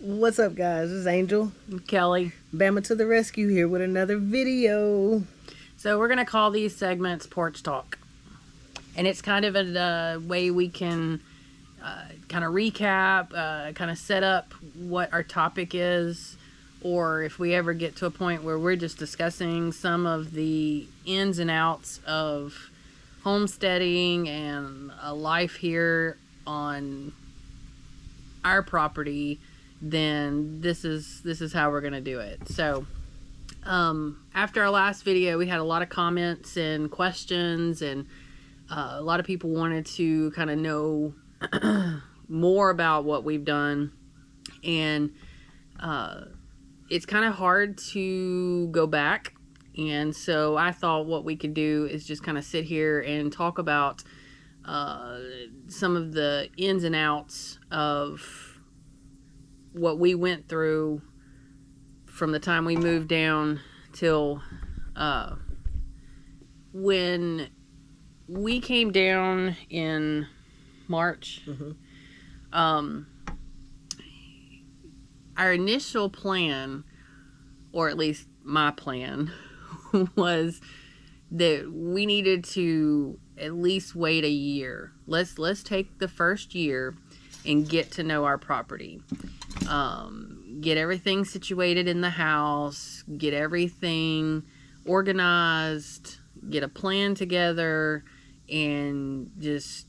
What's up, guys? This is Angel. Kelly. Bama to the rescue here with another video. So we're going to call these segments Porch Talk. And it's kind of a way we can kind of recap, kind of set up what our topic is, or if we ever get to a point where we're just discussing some of the ins and outs of homesteading and a life here on our property, then this is how we're going to do it. So after our last video, we had a lot of comments and questions, and a lot of people wanted to kind of know more about what we've done, and it's kind of hard to go back. And so I thought what we could do is just kind of sit here and talk about some of the ins and outs of what we went through from the time we moved down till when we came down in March. Our initial plan, or at least my plan, was that we needed to at least wait a year. Let's take the first year and get to know our property. Get everything situated in the house, get everything organized, get a plan together, and just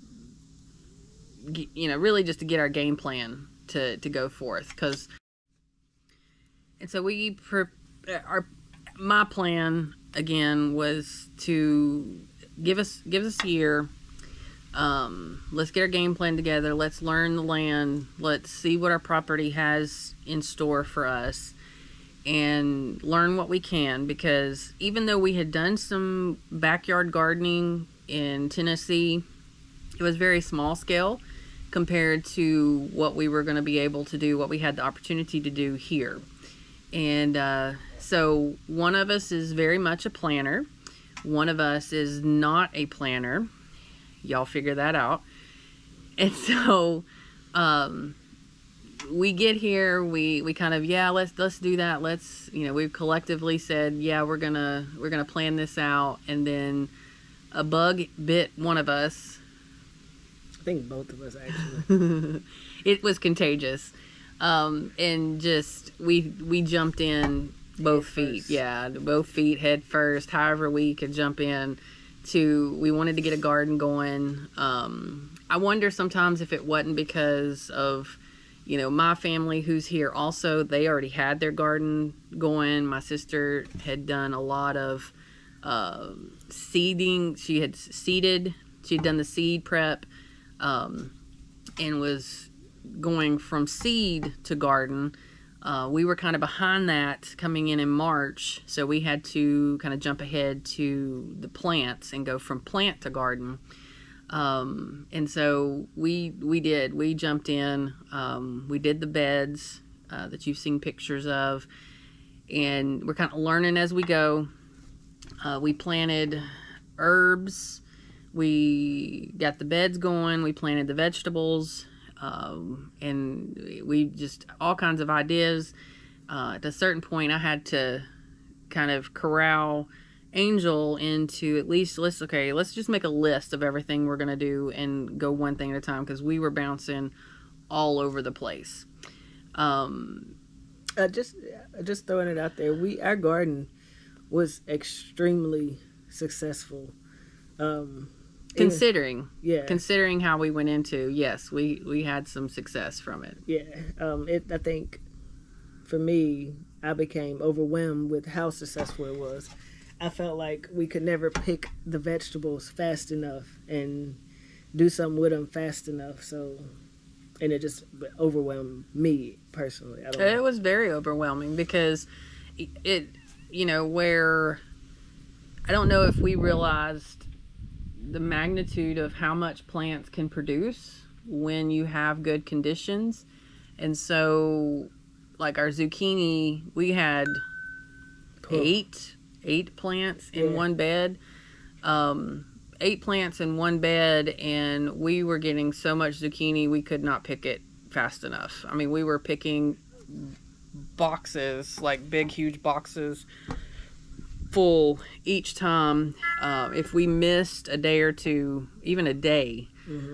really just to get our game plan to go forth. And so my plan again was to give us a year. Let's get our game plan together. Let's learn the land. Let's see what our property has in store for us and learn what we can, because even though we had done some backyard gardening in Tennessee, it was very small scale compared to what we were going to be able to do, what we had the opportunity to do here. And so one of us is very much a planner. One of us is not a planner. Y'all figure that out. And so we get here, we kind of, let's do that. Let's, we collectively said, we're gonna plan this out. And then a bug bit one of us. I think both of us, actually. It was contagious. And just we jumped in both feet. Yeah, both feet head first, however we could jump in. We wanted to get a garden going. I wonder sometimes if it wasn't because of my family who's here also. They already had their garden going. My sister had done a lot of seeding. She had seeded. She'd done the seed prep, and was going from seed to garden. We were kind of behind that coming in March, so we had to kind of jump ahead to the plants and go from plant to garden. And so we jumped in. We did the beds that you've seen pictures of, and we're kind of learning as we go. We planted herbs. We got the beds going. We planted the vegetables. And we just all kinds of ideas. At a certain point, I had to kind of corral Angel into at least let's just make a list of everything we're gonna do and go one thing at a time, because we were bouncing all over the place. Just throwing it out there, our garden was extremely successful. Considering how we went into, yes, we had some success from it. I think for me, I became overwhelmed with how successful it was. I felt like we could never pick the vegetables fast enough and do something with them fast enough. And it just overwhelmed me personally. It was very overwhelming because where I don't know if we realized the magnitude of how much plants can produce when you have good conditions. And so, like our zucchini, we had eight plants in one bed. 8 plants in one bed, and we were getting so much zucchini we could not pick it fast enough. I mean, we were picking boxes, like big, huge boxes full each time. If we missed a day or two, even a day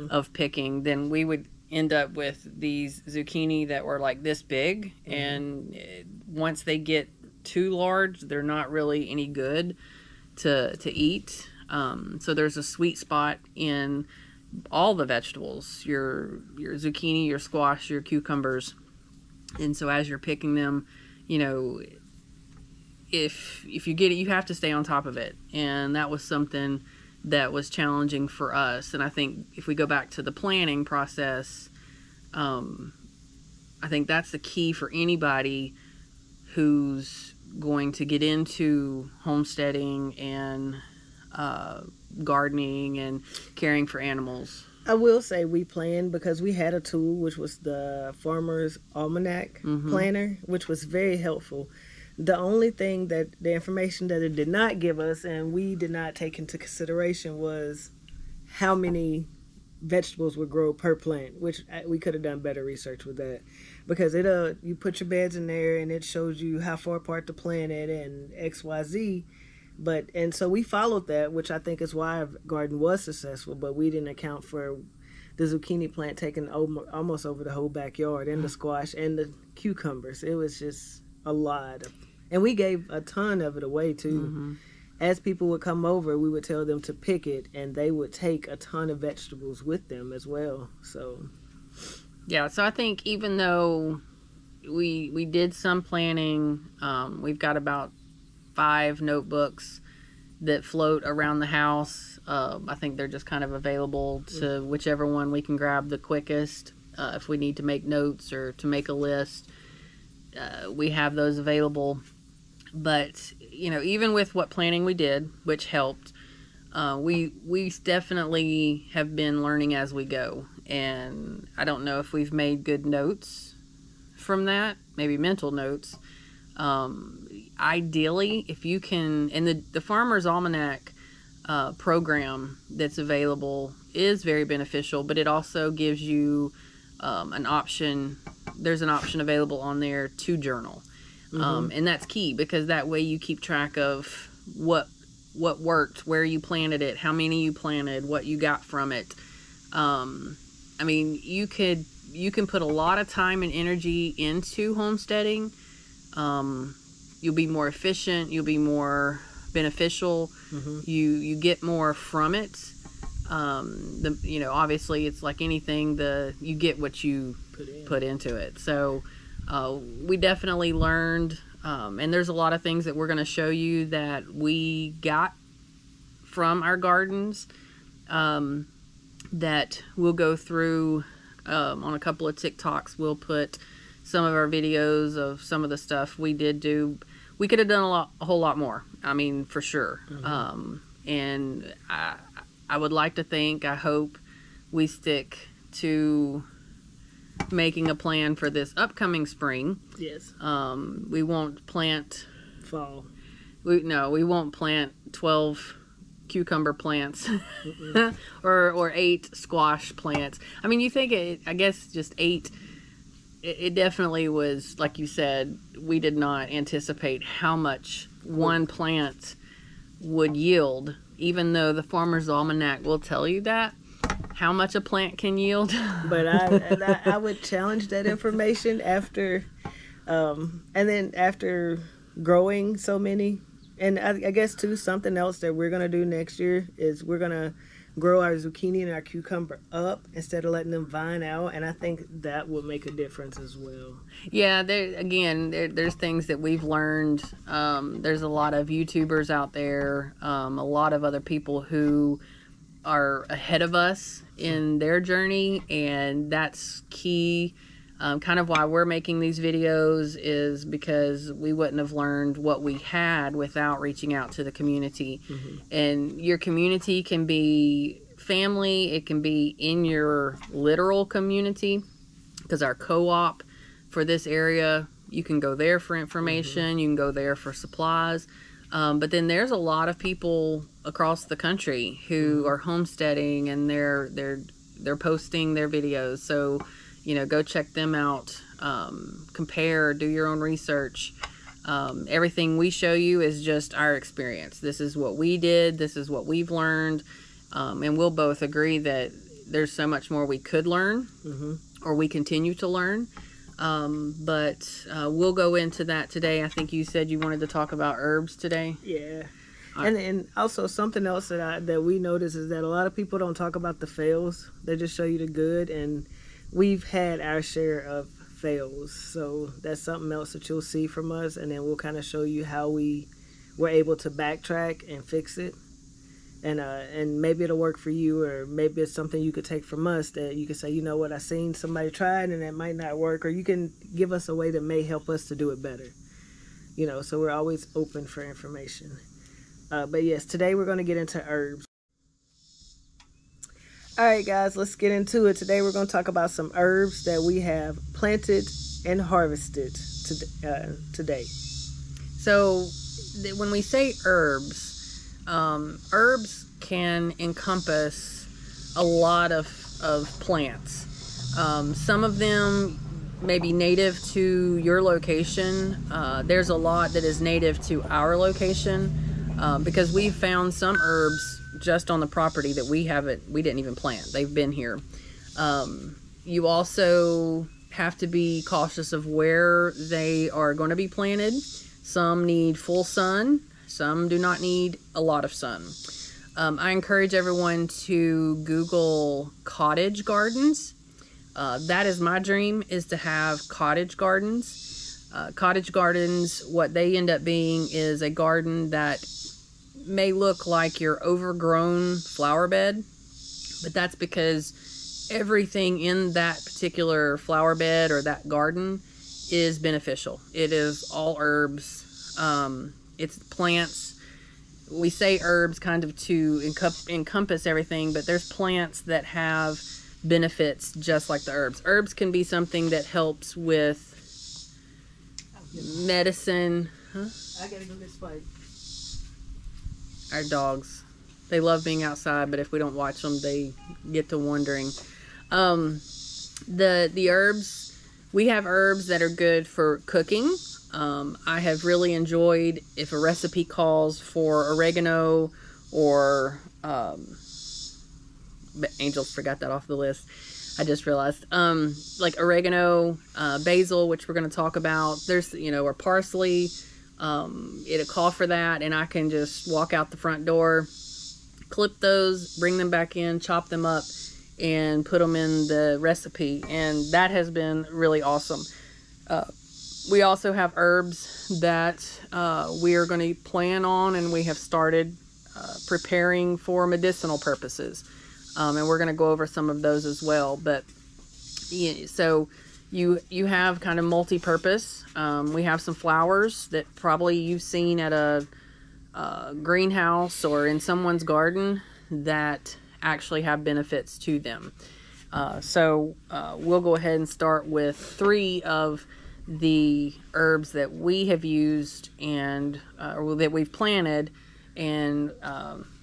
of picking, then we would end up with these zucchini that were like this big. And once they get too large, they're not really any good to eat. So there's a sweet spot in all the vegetables, your zucchini, your squash, your cucumbers. And so as you're picking them, you know, if you get it, you have to stay on top of it. And that was something that was challenging for us. And I think if we go back to the planning process, I think that's the key for anybody who's going to get into homesteading and gardening and caring for animals. I will say we planned because we had a tool, which was the Farmer's Almanac planner, which was very helpful. The only thing that the information that it did not give us and we did not take into consideration was how many vegetables would grow per plant, which we could have done better research with that, because you put your beds in there and it shows you how far apart the plant is and XYZ. And so we followed that, which I think is why our garden was successful, but we didn't account for the zucchini plant taking almost over the whole backyard, and the squash and the cucumbers. It was just a lot. And we gave a ton of it away too. As people would come over, we would tell them to pick it, and they would take a ton of vegetables with them as well. So yeah, so I think even though we did some planning, we've got about 5 notebooks that float around the house. I think they're just kind of available to whichever one we can grab the quickest. If we need to make notes or to make a list, we have those available. But, you know, even with what planning we did, which helped, we definitely have been learning as we go. And I don't know if we've made good notes from that, maybe mental notes. Ideally, if you can, and the Farmer's Almanac program that's available is very beneficial, but it also gives you an option. There's an option available on there to journal. And that's key, because that way you keep track of what worked, where you planted it, how many you planted, what you got from it. I mean, you can put a lot of time and energy into homesteading. You'll be more efficient, you'll be more beneficial, you get more from it. You know, obviously it's like anything, you get what you put into it. So we definitely learned, and there's a lot of things that we're going to show you that we got from our gardens, that we'll go through on a couple of TikToks. We'll put some of our videos of some of the stuff we did do. We could have done a whole lot more. I mean, for sure. And I would like to think, I hope we stick to making a plan for this upcoming spring. yes, We won't plant fall. we won't plant 12 cucumber plants or 8 squash plants. I mean, you think I guess just 8. It definitely was, like you said, we did not anticipate how much one plant would yield, even though the Farmer's Almanac will tell you that, how much a plant can yield. But I would challenge that information after, and then after growing so many. And I guess, too, something else that we're going to do next year is we're going to grow our zucchini and our cucumber up instead of letting them vine out. And I think that will make a difference as well. Yeah, there's things that we've learned. There's a lot of YouTubers out there, a lot of other people who are ahead of us in their journey, and that's key. Kind of why we're making these videos is because we wouldn't have learned what we had without reaching out to the community. And your community can be family, it can be in your literal community, because our co-op for this area, you can go there for information, you can go there for supplies. But then there's a lot of people across the country who are homesteading, and they're posting their videos. So go check them out. Compare, do your own research. Everything we show you is just our experience. This is what we did. This is what we've learned. And we'll both agree that there's so much more we could learn, or we continue to learn. But we'll go into that today. I think you said you wanted to talk about herbs today. Yeah. And also something else that we notice is that a lot of people don't talk about the fails. They just show you the good, and we've had our share of fails. So that's something else that you'll see from us, and then we'll kind of show you how we were able to backtrack and fix it. And maybe it'll work for you, or maybe it's something you could take from us that you can say, you know what, I seen somebody try it and it might not work, or you can give us a way that may help us to do it better. So we're always open for information. But yes, today we're going to get into herbs. All right, guys, let's get into it. Today we're going to talk about some herbs that we have planted and harvested today. So when we say herbs, herbs can encompass a lot of plants. Some of them may be native to your location. There's a lot that is native to our location, because we've found some herbs just on the property that we didn't even plant. They've been here. You also have to be cautious of where they are going to be planted. Some need full sun. Some do not need a lot of sun. I encourage everyone to Google cottage gardens. That is my dream, is to have cottage gardens. Cottage gardens, what they end up being is a garden that may look like your overgrown flower bed, but that's because everything in that particular flower bed or that garden is beneficial. It is all herbs. It's plants. We say herbs kind of to encompass everything, but there's plants that have benefits just like the herbs. Herbs can be something that helps with medicine. I gotta go get Spike. Our dogs, they love being outside, but if we don't watch them, they get to wandering. The herbs, we have herbs that are good for cooking. I have really enjoyed if a recipe calls for oregano or Angel forgot that off the list. I just realized like oregano, basil, which we're going to talk about. There's or parsley. It'll call for that, and I can just walk out the front door, clip those, bring them back in, chop them up, and put them in the recipe, and that has been really awesome. We also have herbs that we are going to plan on, and we have started preparing for medicinal purposes, and we're going to go over some of those as well. But so you have kind of multi-purpose. We have some flowers that probably you've seen at a greenhouse or in someone's garden that actually have benefits to them. So we'll go ahead and start with 3 of the herbs that we have used and that we've planted, and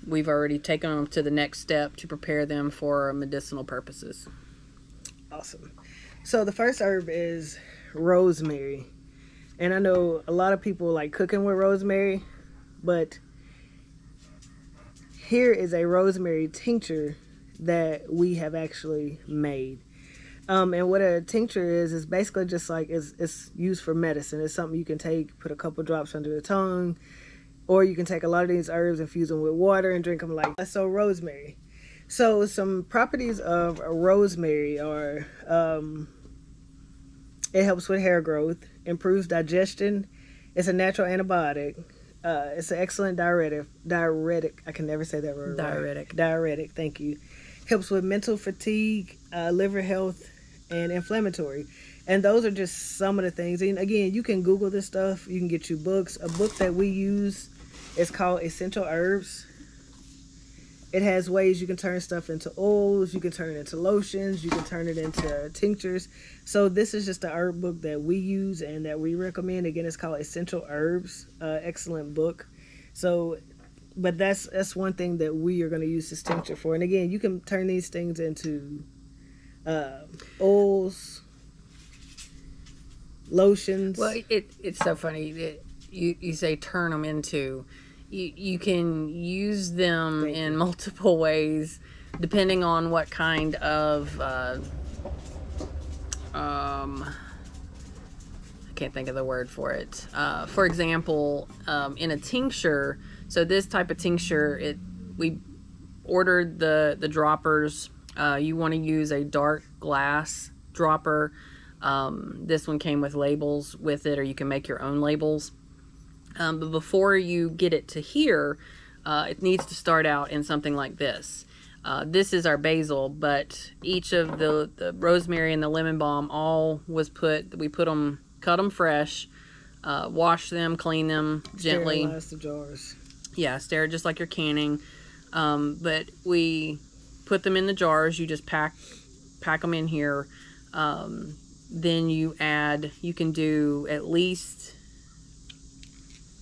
we've already taken them to the next step to prepare them for medicinal purposes. Awesome. So the first herb is rosemary. And I know a lot of people like cooking with rosemary, but here is a rosemary tincture that we have actually made. And what a tincture is basically just like it's used for medicine. It's something you can take, put a couple drops under the tongue, or you can take a lot of these herbs, infuse them with water, and drink them like that. So rosemary. So some properties of rosemary are it helps with hair growth, improves digestion, it's a natural antibiotic, it's an excellent diuretic. I can never say that word right. Diuretic, thank you. Helps with mental fatigue, liver health, and inflammatory. And those are just some of the things. And again, you can Google this stuff. You can get you books. A book that we use is called Essential Herbs. It has ways you can turn stuff into oils, you can turn it into lotions, you can turn it into tinctures. So this is just the herb book that we use and that we recommend. Again, it's called Essential Herbs. Excellent book. So, but that's one thing that we are going to use this tincture for. And again, you can turn these things into oils, lotions. Well, it's so funny. You say turn them into. You can use them in multiple ways depending on what kind of I can't think of the word for it. For example, in a tincture, so this type of tincture, we ordered the droppers. You want to use a dark glass dropper. This one came with labels with it, or you can make your own labels. But before you get it to here, it needs to start out in something like this. This is our basil, but each of the rosemary and the lemon balm we cut them fresh, wash them, clean them gently. Sterilize the jars. Yeah, stir just like you're canning. But we put them in the jars. You just pack them in here. Then you can do at least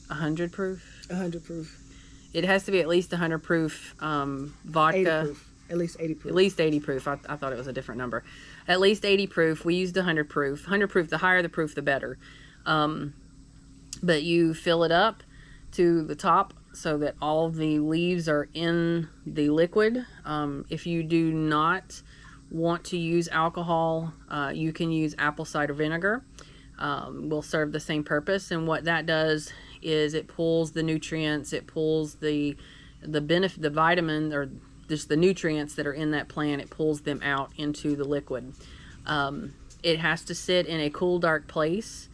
100 proof. 100 proof. It has to be at least 100 proof vodka. 80 proof. At least 80 proof. At least 80 proof. I thought it was a different number. At least 80 proof. We used 100 proof. 100 proof, the higher the proof, the better. But you fill it up to the top so that all the leaves are in the liquid. If you do not want to use alcohol, you can use apple cider vinegar. Will serve the same purpose, and what that does is it pulls the nutrients, it pulls the benefit, the vitamin, or just the nutrients that are in that plant, it pulls them out into the liquid. It has to sit in a cool, dark place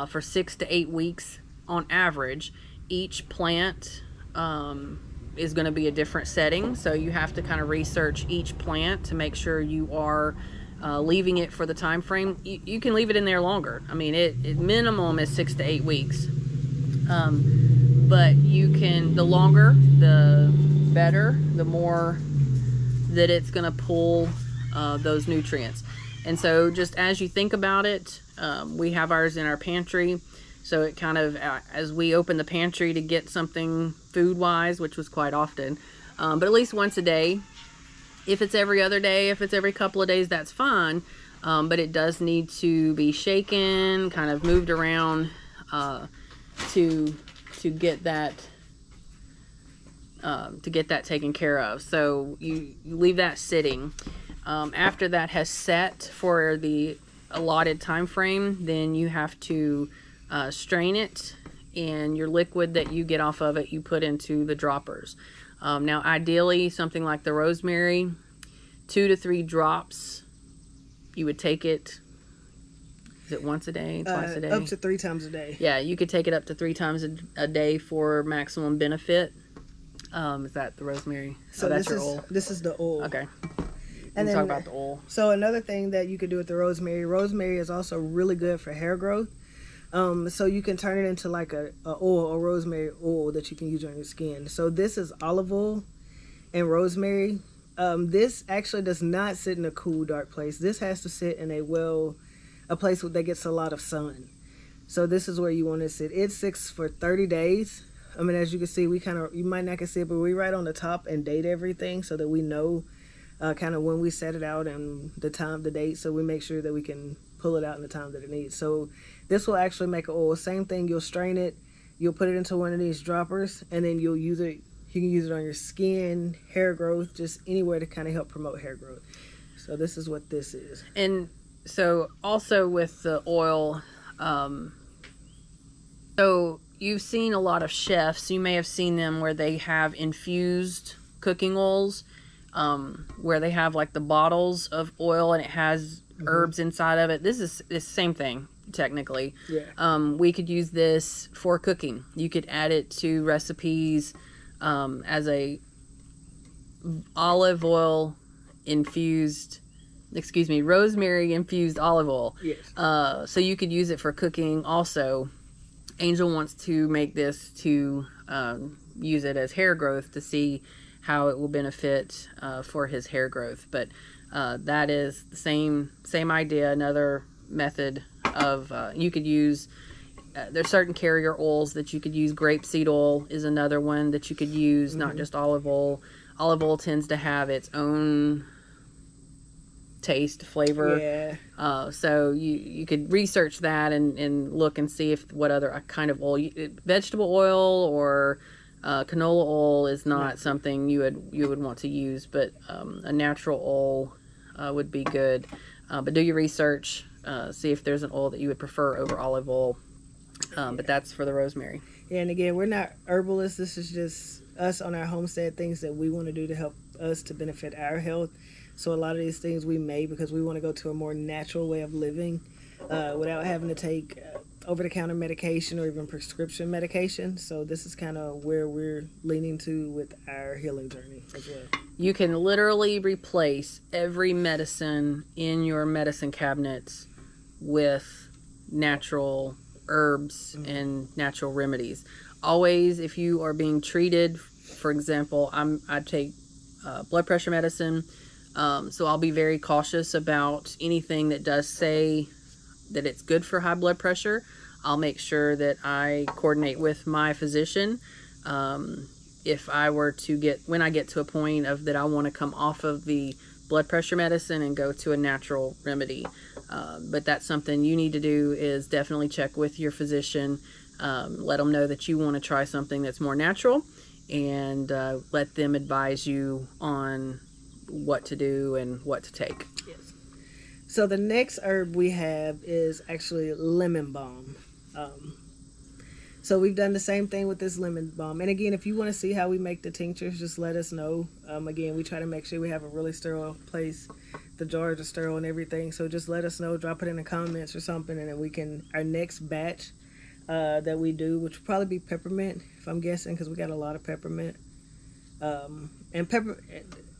for 6 to 8 weeks on average. Each plant is going to be a different setting, so you have to kind of research each plant to make sure you are leaving it for the time frame. You can leave it in there longer. I mean, it minimum is 6 to 8 weeks. But you can, the longer, the better, the more that it's going to pull those nutrients. And so just as you think about it, we have ours in our pantry. So it kind of, as we open the pantry to get something food-wise, which was quite often, but at least once a day. If it's every other day, if it's every couple of days, that's fine. But it does need to be shaken, kind of moved around to get that taken care of. So you leave that sitting. After that has set for the allotted time frame, then you have to strain it, and your liquid that you get off of it, you put into the droppers. Now, ideally, something like the rosemary, 2 to 3 drops. You would take it. Is it once a day, twice a day? Up to 3 times a day. Yeah, you could take it up to 3 times a day for maximum benefit. Is that the rosemary? So that's your oil. This is the oil. Okay. And then talk about the oil. So another thing that you could do with the rosemary. Rosemary is also really good for hair growth. So you can turn it into like a oil, a rosemary oil that you can use on your skin. So this is olive oil and rosemary. This actually does not sit in a cool, dark place. This has to sit in a place that gets a lot of sun. So this is where you want to sit. It sits for 30 days. I mean, as you can see, you might not can see it, but we write on the top and date everything so that we know kind of when we set it out and the time, the date, so we make sure that we can pull it out in the time that it needs. So this will actually make an oil. Same thing, you'll strain it, you'll put it into one of these droppers, and then you'll use it. You can use it on your skin, hair growth, just anywhere to kind of help promote hair growth. So this is what this is. And so also with the oil, so you've seen a lot of chefs, you may have seen them where they have infused cooking oils, where they have like the bottles of oil and it has herbs inside of it. This is the same thing, technically. Yeah. We could use this for cooking. You could add it to recipes as a rosemary infused olive oil. Yes. So you could use it for cooking also. Angel wants to make this to use it as hair growth to see how it will benefit for his hair growth. But that is the same idea. Another method of you could use. There's certain carrier oils that you could use. Grapeseed oil is another one that you could use, not just olive oil. Olive oil tends to have its own taste, flavor. Yeah. So you could research that and look and see if what other kind of oil, vegetable oil or canola oil is not something you would want to use, but a natural oil would be good. But do your research, see if there's an oil that you would prefer over olive oil. But that's for the rosemary. Yeah, and again, we're not herbalists. This is just us on our homestead, things that we want to do to help us to benefit our health. So a lot of these things we made because we want to go to a more natural way of living without having to take over-the-counter medication or even prescription medication. So this is kind of where we're leaning to with our healing journey as well. You can literally replace every medicine in your medicine cabinets with natural herbs and natural remedies. Always, if you are being treated, for example, I take blood pressure medicine, so I'll be very cautious about anything that does say that it's good for high blood pressure. I'll make sure that I coordinate with my physician. If I were to when I get to a point of that I want to come off of the blood pressure medicine and go to a natural remedy. But that's something you need to do, is definitely check with your physician. Let them know that you want to try something that's more natural, and let them advise you on what to do and what to take. Yes. So the next herb we have is actually lemon balm. So we've done the same thing with this lemon balm. And again, if you want to see how we make the tinctures, just let us know. Again, we try to make sure we have a really sterile place. The jars are sterile and everything. So just let us know. Drop it in the comments or something. And then we can, our next batch that we do, which will probably be peppermint, if I'm guessing, because we got a lot of peppermint. And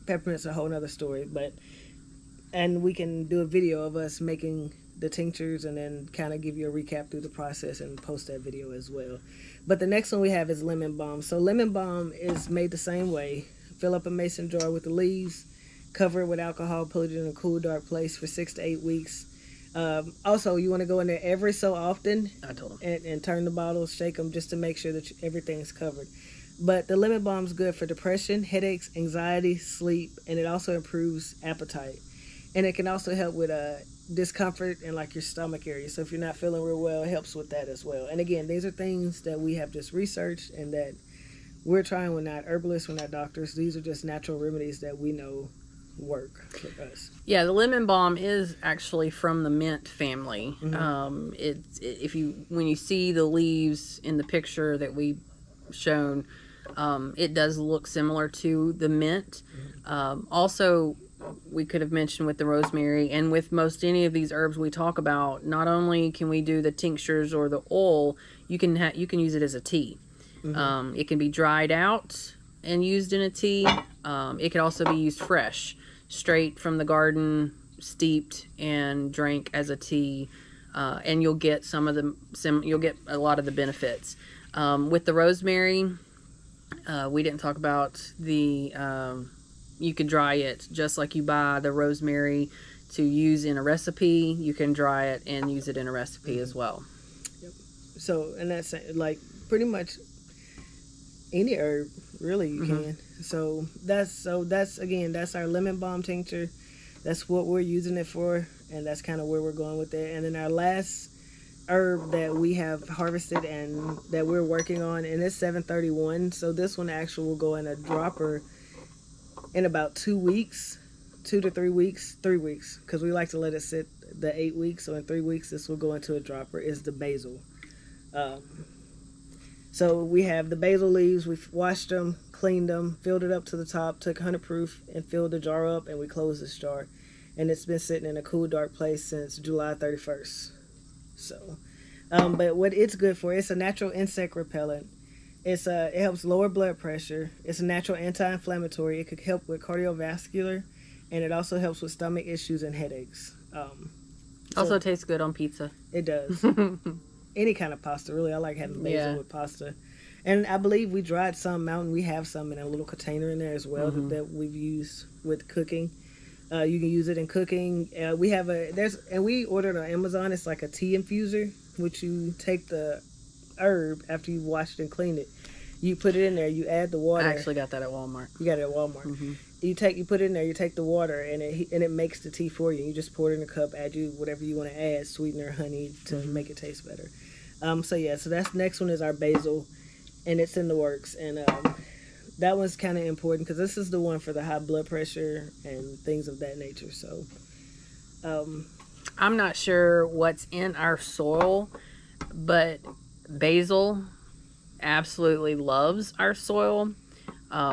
peppermint's a whole nother story. And we can do a video of us making the tinctures and then kind of give you a recap through the process and post that video as well. But the next one we have is lemon balm. So lemon balm is made the same way. Fill up a mason jar with the leaves, cover it with alcohol, put it in a cool, dark place for 6 to 8 weeks. Also, you want to go in there every so often and turn the bottles, shake them just to make sure that everything's covered. But the lemon balm is good for depression, headaches, anxiety, sleep, and it also improves appetite. And it can also help with discomfort in like your stomach area. So if you're not feeling real well, it helps with that as well. And again, these are things that we have just researched and that we're trying. We're not herbalists, we're not doctors. These are just natural remedies that we know work for us. Yeah, the lemon balm is actually from the mint family. Mm-hmm. When you see the leaves in the picture that we shown, it does look similar to the mint. Also, we could have mentioned with the rosemary and with most any of these herbs we talk about, not only can we do the tinctures or the oil, you can use it as a tea. Mm-hmm. It can be dried out and used in a tea. It could also be used fresh, straight from the garden, steeped and drank as a tea. And you'll get you'll get a lot of the benefits. With the rosemary, we didn't talk about the you can dry it just like you buy the rosemary to use in a recipe. You can dry it and use it in a recipe as well. Yep. So, and that's like pretty much any herb, really, you can. So that's our lemon balm tincture. That's what we're using it for, and that's kind of where we're going with it. And then our last herb that we have harvested and that we're working on, and it's 731. So this one actually will go in a dropper in about 2 weeks, 2 to 3 weeks, 3 weeks, because we like to let it sit the 8 weeks. So in 3 weeks, this will go into a dropper. Is the basil. So we have the basil leaves. We've washed them, cleaned them, filled it up to the top, took 100 proof, and filled the jar up, and we closed this jar. And it's been sitting in a cool, dark place since July 31st. So, but what it's good for, it's a natural insect repellent. It helps lower blood pressure. It's a natural anti-inflammatory. It could help with cardiovascular, and it also helps with stomach issues and headaches. Also tastes good on pizza. It does. Any kind of pasta, really. I like having basil with pasta. And I believe we dried some out, and we have some in a little container in there as well that we've used with cooking. You can use it in cooking. We ordered on Amazon. It's like a tea infuser, which you take the herb after you've washed and cleaned it. You put it in there. You add the water. I actually got that at Walmart. You got it at Walmart. You put it in there. You take the water, and it makes the tea for you. You just pour it in a cup. Add you whatever you want to add, sweetener, honey, to make it taste better. So yeah, so that's next one is our basil, and it's in the works. And that one's kind of important because this is the one for the high blood pressure and things of that nature. So I'm not sure what's in our soil, but basil absolutely loves our soil.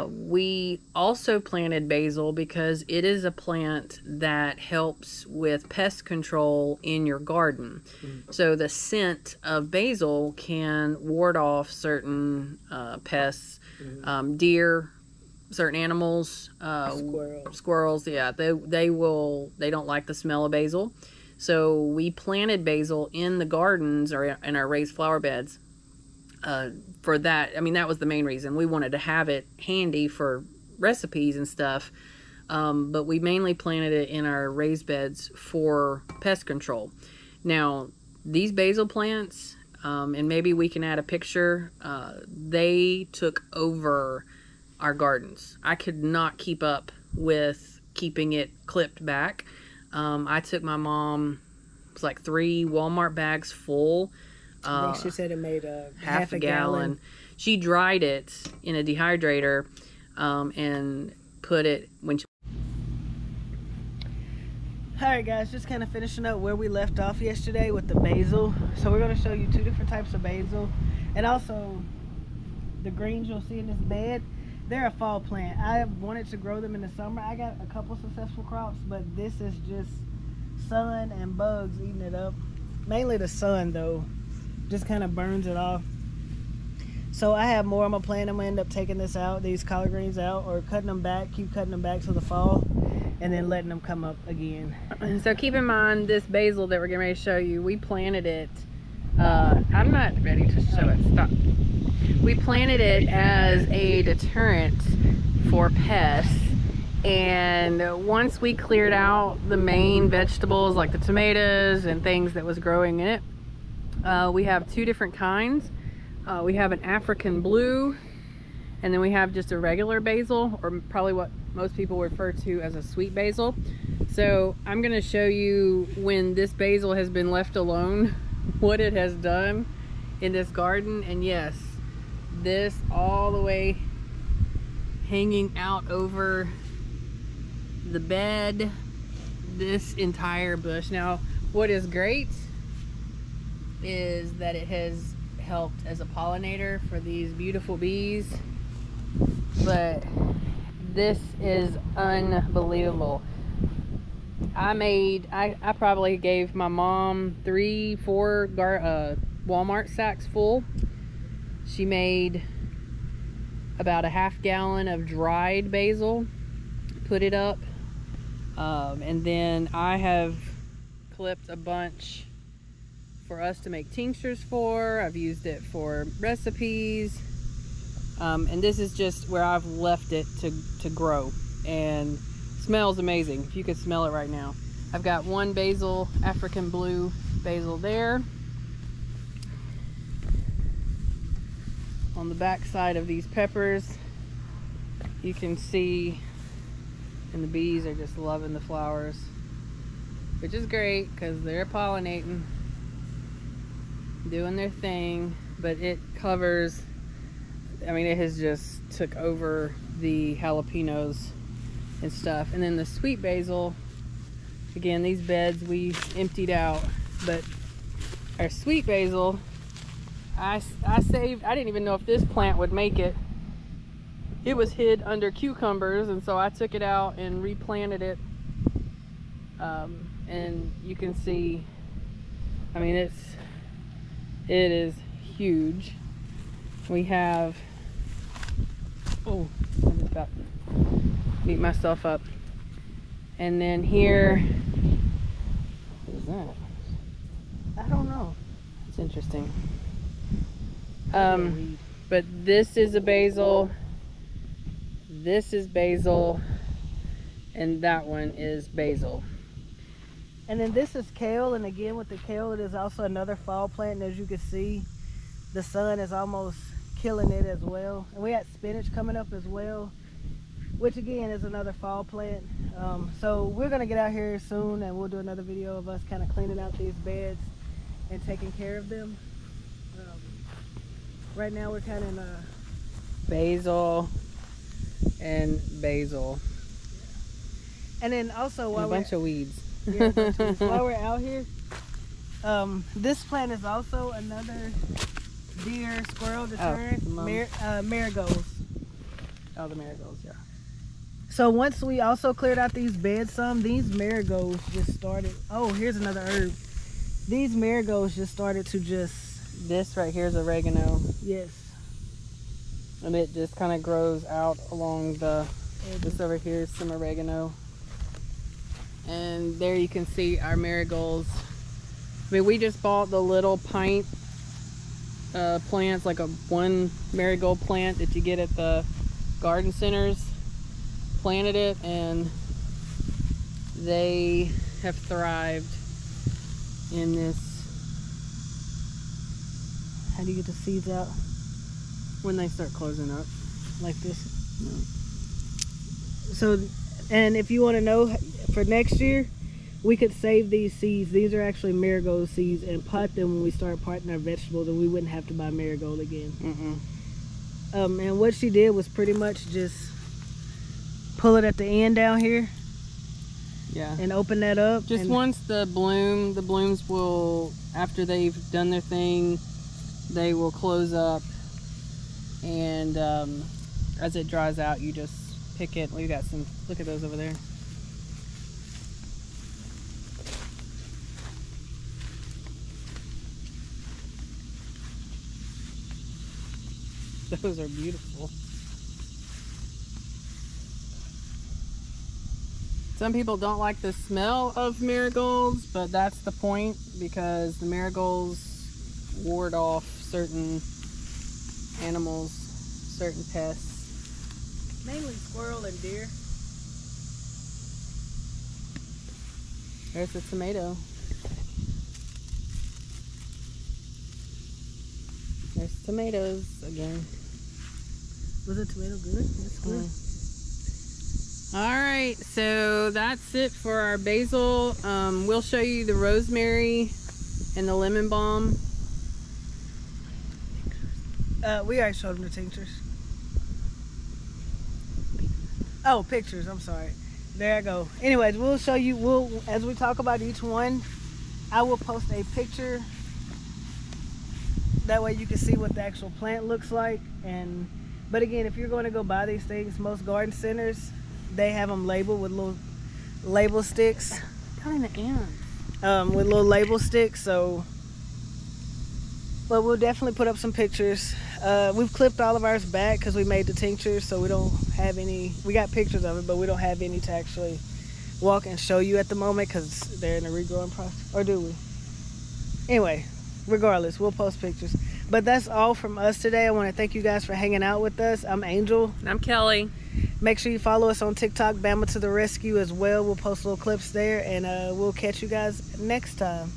We also planted basil because it is a plant that helps with pest control in your garden. So the scent of basil can ward off certain pests, deer, certain animals, squirrels. Yeah, they don't like the smell of basil. So we planted basil in the gardens or in our raised flower beds. For that, I mean, that was the main reason. We wanted to have it handy for recipes and stuff, but we mainly planted it in our raised beds for pest control. Now, these basil plants, and maybe we can add a picture, they took over our gardens. I could not keep up with keeping it clipped back. I took my mom, it was like 3 Walmart bags full. I think she said it made a half a gallon. She dried it in a dehydrator and put it when she... Alright guys, just kind of finishing up where we left off yesterday with the basil. So we're going to show you 2 different types of basil. And also the greens you'll see in this bed, they're a fall plant. I wanted to grow them in the summer. I got a couple successful crops, but this is just sun and bugs eating it up. Mainly the sun though. Just kind of burns it off. So I have more. I'm gonna plant. I'm gonna end up taking these collard greens out, or cutting them back, keep cutting them back till the fall, and then letting them come up again. So keep in mind this basil that we're getting ready to show you, we planted it, I'm not ready to show it, stop. We planted it as a deterrent for pests, and once we cleared out the main vegetables like the tomatoes and things that was growing in it, we have 2 different kinds. We have an African blue, and then we have just a regular basil, or probably what most people refer to as a sweet basil. So I'm going to show you when this basil has been left alone, what it has done in this garden. And yes, this all the way hanging out over the bed, this entire bush. Now, what is great is that it has helped as a pollinator for these beautiful bees, but this is unbelievable. I probably gave my mom 3-4 Walmart sacks full. She made about a half gallon of dried basil, put it up, and then I have clipped a bunch for us to make tinctures for. I've used it for recipes, and this is just where I've left it to grow, and smells amazing. If you could smell it right now. I've got 1 basil, African blue basil there. On the back side of these peppers, you can see, and the bees are just loving the flowers, which is great because they're pollinating, doing their thing. But it covers, I mean, it has just took over the jalapenos and stuff. And then the sweet basil, again, these beds we emptied out, but our sweet basil, I saved. I didn't even know if this plant would make it. It was hid under cucumbers, and so I took it out and replanted it, and you can see, I mean, it is huge. We have, oh, I'm just about to beat myself up. And then here, what is that? I don't know. It's interesting. But this is a basil, this is basil, and that one is basil. And then this is kale, and again with the kale, it is also another fall plant, and as you can see, the sun is almost killing it as well. And we had spinach coming up as well. which again is another fall plant. So we're gonna get out here soon and we'll do another video of us kind of cleaning out these beds and taking care of them. Right now we're kind of in a Basil and basil. and then also while And a bunch of weeds. yeah, while we're out here, this plant is also another deer squirrel deterrent. Marigolds. Oh, the marigolds, yeah. So once we also cleared out these beds these marigolds just started. Oh, here's another herb. These marigolds just started to This right here is oregano, yes. and it just kind of grows out along the. This over here is some oregano, and there you can see our marigolds. I mean, we just bought the little pint plants, like a one marigold plant that you get at the garden centers. Planted it, and they have thrived in this. How do you get the seeds out? When they start closing up. Like this? Yeah. So, and if you want to know, for next year, we could save these seeds. These are actually marigold seeds, and pot them when we start potting our vegetables, and we wouldn't have to buy marigold again. And what she did was pretty much just pull it at the end down here. Yeah. And open that up. Just once the blooms will, after they've done their thing, they will close up, and as it dries out, you just pick it. We got some, look at those over there. Those are beautiful. Some people don't like the smell of marigolds, but that's the point, because the marigolds ward off certain animals, certain pests. Mainly squirrel and deer. There's the tomato. There's tomatoes again. Was the tomato good? It's good. Alright, so that's it for our basil. We'll show you the rosemary and the lemon balm. We already showed them the tinctures. Oh, pictures. I'm sorry. There I go. Anyways, we'll show you. As we talk about each one, I will post a picture. That way you can see what the actual plant looks like. But again, if you're going to go buy these things, most garden centers, they have them labeled with little label sticks. Kind of ants. With little label sticks. So, but we'll definitely put up some pictures. We've clipped all of ours back because we made the tinctures, so we don't have any. We got pictures of it, but we don't have any to actually walk and show you at the moment because they're in the regrowing process. Or do we? Anyway, regardless, we'll post pictures. But that's all from us today. I want to thank you guys for hanging out with us. I'm Angel. And I'm Kelly. Make sure you follow us on TikTok, Bama to the Rescue as well. We'll post little clips there, and we'll catch you guys next time.